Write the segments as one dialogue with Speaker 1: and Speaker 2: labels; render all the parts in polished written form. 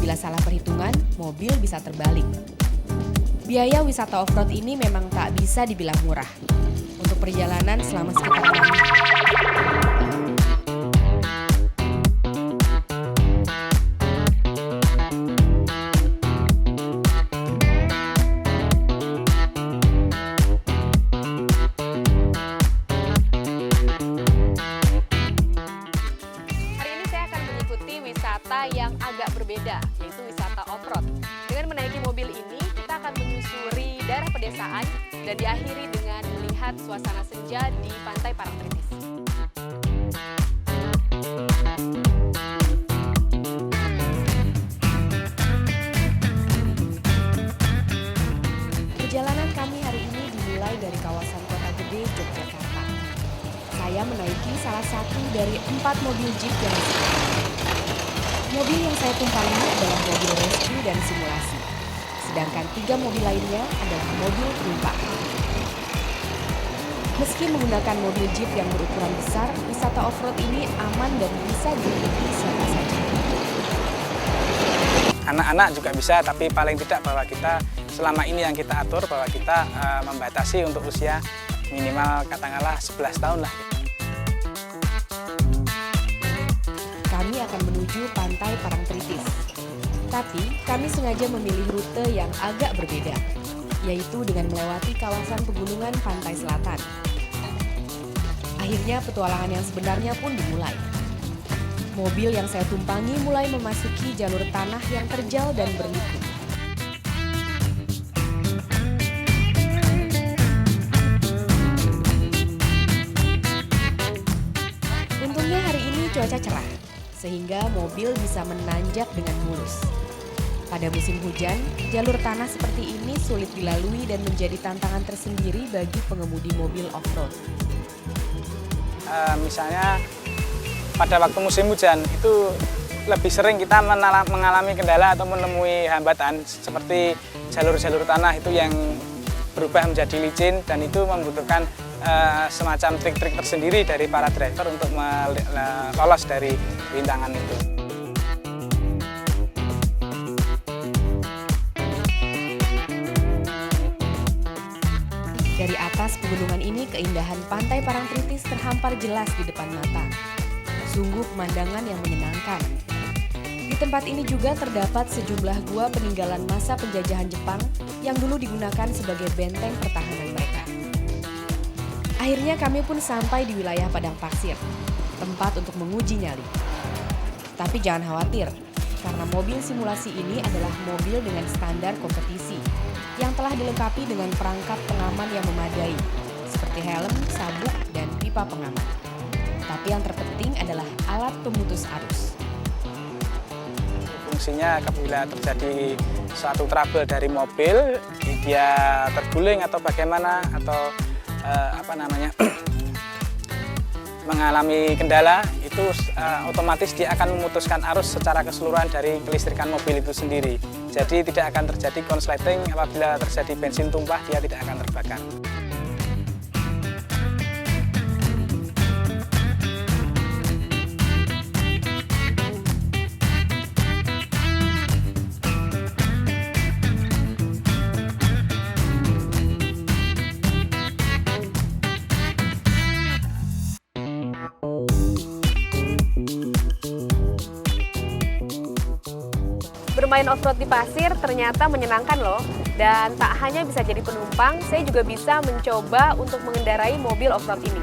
Speaker 1: bila salah perhitungan, mobil bisa terbalik. Biaya wisata off-road ini memang tak bisa dibilang murah. Untuk perjalanan selama sekitar 6 wisata yang agak berbeda, yaitu wisata off-road. Dengan menaiki mobil ini, kita akan menyusuri daerah pedesaan dan diakhiri dengan melihat suasana senja di Pantai Parangtritis. Perjalanan kami hari ini dimulai dari kawasan Kota Gede, Yogyakarta. Saya menaiki salah satu dari 4 mobil Jeep yang disediakan. Mobil yang saya tumpangi adalah mobil rescue dan simulasi, sedangkan 3 mobil lainnya adalah mobil penumpang. Meski menggunakan mobil Jeep yang berukuran besar, wisata off-road ini aman dan bisa diikuti siapa saja.
Speaker 2: Anak-anak juga bisa, tapi paling tidak bahwa kita selama ini yang kita atur bahwa kita membatasi untuk usia minimal katakanlah 11 tahun lah.
Speaker 1: Kami akan menuju Pantai Parangtritis. Tapi kami sengaja memilih rute yang agak berbeda, yaitu dengan melewati kawasan pegunungan pantai selatan. Akhirnya petualangan yang sebenarnya pun dimulai. Mobil yang saya tumpangi mulai memasuki jalur tanah yang terjal dan berliku. Untungnya hari ini cuaca cerah, sehingga mobil bisa menanjak dengan mulus. Pada musim hujan, jalur tanah seperti ini sulit dilalui dan menjadi tantangan tersendiri bagi pengemudi mobil off-road.
Speaker 2: Misalnya pada waktu musim hujan itu lebih sering kita mengalami kendala atau menemui hambatan seperti jalur-jalur tanah itu yang berubah menjadi licin dan itu membutuhkan semacam trik-trik tersendiri dari para driver untuk lolos dari rintangan itu.
Speaker 1: Dari atas pegunungan ini, keindahan Pantai Parangtritis terhampar jelas di depan mata. Sungguh pemandangan yang menyenangkan. Di tempat ini juga terdapat sejumlah gua peninggalan masa penjajahan Jepang yang dulu digunakan sebagai benteng pertahanan mereka. Akhirnya kami pun sampai di wilayah Padang Pasir, tempat untuk menguji nyali. Tapi jangan khawatir, karena mobil simulasi ini adalah mobil dengan standar kompetisi yang telah dilengkapi dengan perangkat pengaman yang memadai, seperti helm, sabuk, dan pipa pengaman. Tapi yang terpenting adalah alat pemutus arus.
Speaker 2: Fungsinya apabila terjadi suatu trouble dari mobil, dia terguling atau bagaimana, atau mengalami kendala, itu otomatis dia akan memutuskan arus secara keseluruhan dari kelistrikan mobil itu sendiri. Jadi tidak akan terjadi konsleting. Apabila terjadi bensin tumpah, dia tidak akan terbakar.
Speaker 1: Bermain off-road di pasir ternyata menyenangkan loh. Dan tak hanya bisa jadi penumpang, saya juga bisa mencoba untuk mengendarai mobil off-road ini.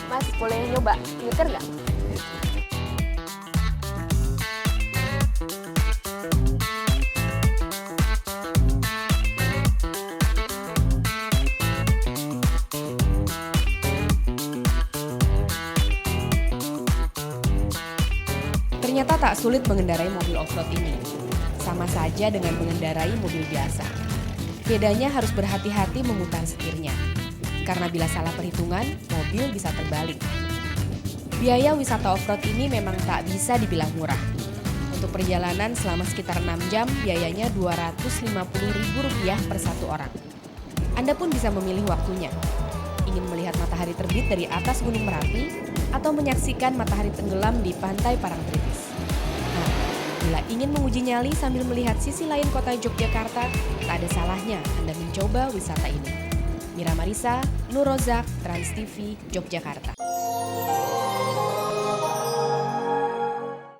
Speaker 1: Mas, boleh nyoba nyetir nggak? Ternyata tak sulit mengendarai mobil off-road ini. Sama saja dengan mengendarai mobil biasa. Bedanya harus berhati-hati memutar setirnya. Karena bila salah perhitungan, mobil bisa terbalik. Biaya wisata off-road ini memang tak bisa dibilang murah. Untuk perjalanan selama sekitar 6 jam, biayanya Rp250.000 per satu orang. Anda pun bisa memilih waktunya. Ingin melihat matahari terbit dari atas Gunung Merapi atau menyaksikan matahari tenggelam di Pantai Parangtritis. Nah, Bila ingin menguji nyali sambil melihat sisi lain kota Yogyakarta, tak ada salahnya Anda mencoba wisata ini. Mira Marisa, Nur Rozak, Trans TV, Yogyakarta.